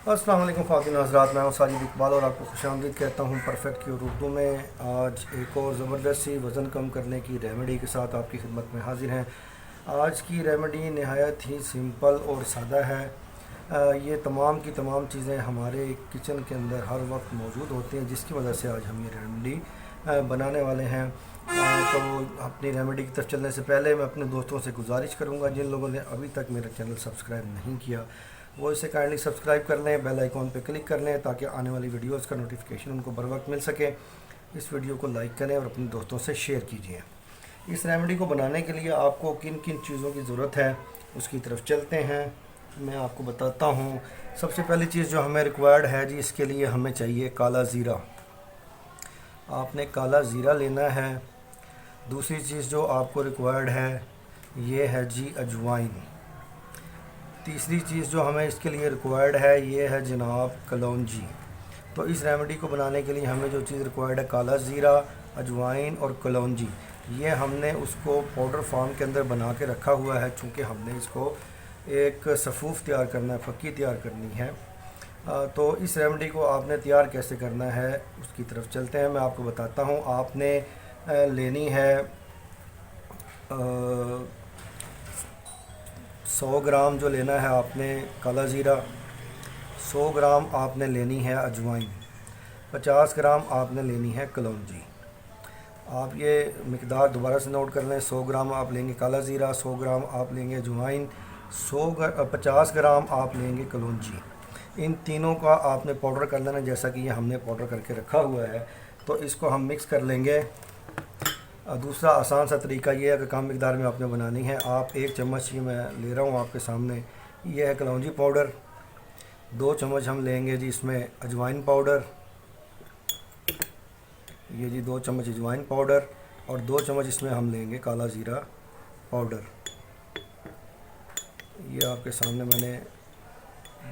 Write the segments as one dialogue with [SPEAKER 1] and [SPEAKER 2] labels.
[SPEAKER 1] अस्सलाम वालेकुम ख़वातीन हज़रात, मैं हूं साजिद इकबाल और आपको खुशामदीद कहता हूं परफेक्ट क्योर उर्दू में। आज एक और ज़बरदस्त सी वज़न कम करने की रेमेडी के साथ आपकी खिदमत में हाज़िर हैं। आज की रेमेडी नहायत ही सिंपल और सादा है। ये तमाम की तमाम चीज़ें हमारे किचन के अंदर हर वक्त मौजूद होती हैं, जिसकी वजह से आज हम ये रेमेडी बनाने वाले हैं। तो अपनी रेमेडी की तरफ चलने से पहले मैं अपने दोस्तों से गुजारिश करूँगा, जिन लोगों ने अभी तक मेरा चैनल सब्सक्राइब नहीं किया वो इसे काइंडली सब्सक्राइब कर लें, बेल आइकॉन पर क्लिक कर लें ताकि आने वाली वीडियोज़ का नोटिफिकेशन उनको बर वक्त मिल सके। इस वीडियो को लाइक करें और अपने दोस्तों से शेयर कीजिए। इस रेमेडी को बनाने के लिए आपको किन किन चीज़ों की ज़रूरत है उसकी तरफ चलते हैं, मैं आपको बताता हूँ। सबसे पहली चीज़ जो हमें रिक्वायर्ड है जी, इसके लिए हमें चाहिए काला ज़ीरा। आपने काला ज़ीरा लेना है। दूसरी चीज़ जो आपको रिक्वायर्ड है ये है जी अजवाइन। तीसरी चीज़ जो हमें इसके लिए रिक्वायर्ड है ये है जनाब कलौंजी। तो इस रेमेडी को बनाने के लिए हमें जो चीज़ रिक्वायर्ड है काला ज़ीरा, अजवाइन और कलौंजी, ये हमने उसको पाउडर फॉर्म के अंदर बना के रखा हुआ है। चूँकि हमने इसको एक सफ़ूफ़ तैयार करना है, फ़क्की तैयार करनी है। तो इस रेमेडी को आपने तैयार कैसे करना है उसकी तरफ चलते हैं, मैं आपको बताता हूँ। आपने लेनी है 100 ग्राम जो लेना है आपने काला ज़ीरा, 100 ग्राम आपने लेनी है अजवाइन, 50 ग्राम आपने लेनी है कलौंजी। आप ये मिकदार दोबारा से नोट कर लें। 100 ग्राम आप लेंगे काला ज़ीरा, 100 ग्राम आप लेंगे अजवाइन, 50 ग्राम आप लेंगे कलौंजी। इन तीनों का आपने पाउडर कर लेना, जैसा कि ये हमने पाउडर करके रखा हुआ है। तो इसको हम मिक्स कर लेंगे। दूसरा आसान सा तरीका ये है कि कम मिकदार में आपने बनानी है। आप 1 चम्मच ही मैं ले रहा हूँ आपके सामने, ये है कलौंजी पाउडर। 2 चम्मच हम लेंगे जी इसमें अजवाइन पाउडर, ये जी 2 चम्मच अजवाइन पाउडर, और 2 चम्मच इसमें हम लेंगे काला ज़ीरा पाउडर। ये आपके सामने मैंने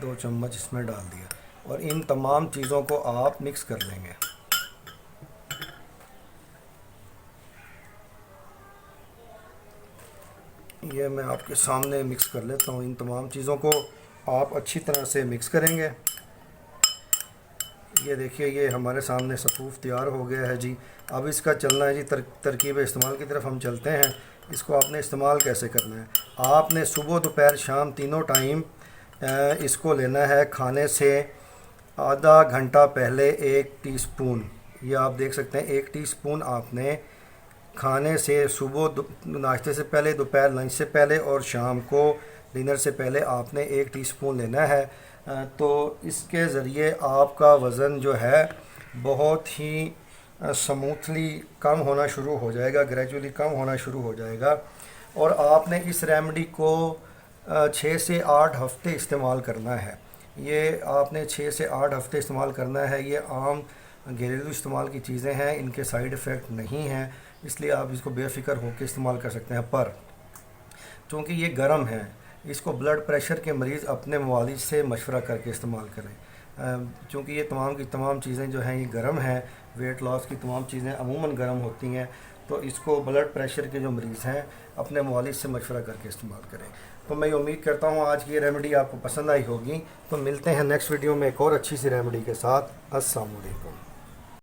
[SPEAKER 1] 2 चम्मच इसमें डाल दिया और इन तमाम चीज़ों को आप मिक्स कर लेंगे। ये मैं आपके सामने मिक्स कर लेता हूँ। इन तमाम चीज़ों को आप अच्छी तरह से मिक्स करेंगे। ये देखिए ये हमारे सामने सफ़ूफ़ तैयार हो गया है जी। अब इसका चलना है जी तरकीब इस्तेमाल की तरफ हम चलते हैं। इसको आपने इस्तेमाल कैसे करना है, आपने सुबह दोपहर शाम तीनों टाइम इसको लेना है। खाने से आधा घंटा पहले 1 टीस्पून, ये आप देख सकते हैं 1 टीस्पून आपने खाने से सुबह नाश्ते से पहले, दोपहर लंच से पहले और शाम को डिनर से पहले आपने 1 टीस्पून लेना है। तो इसके ज़रिए आपका वज़न जो है बहुत ही स्मूथली कम होना शुरू हो जाएगा, ग्रेजुअली कम होना शुरू हो जाएगा। और आपने इस रेमेडी को 6 से 8 हफ़्ते इस्तेमाल करना है। ये आपने 6 से 8 हफ़्ते इस्तेमाल करना है। ये आम घरेलू इस्तेमाल की चीज़ें हैं, इनके साइड इफ़ेक्ट नहीं हैं, इसलिए आप इसको बेफ़िक्र होकर इस्तेमाल कर सकते हैं। पर चूँकि ये गर्म है, इसको ब्लड प्रेशर के मरीज़ अपने मुआलिज से मशवरा करके इस्तेमाल करें। चूँकि ये तमाम की तमाम चीज़ें जो हैं ये गर्म हैं, वेट लॉस की तमाम चीज़ें अमूमन गर्म होती हैं। तो इसको ब्लड प्रेशर के जो मरीज़ हैं अपने मुआलिज से मशवरा करके इस्तेमाल करें। तो मैं उम्मीद करता हूँ आज की ये रेमेडी आपको पसंद आई होगी। तो मिलते हैं नेक्स्ट वीडियो में एक और अच्छी सी रेमेडी के साथ। अस्सलाम वालेकुम।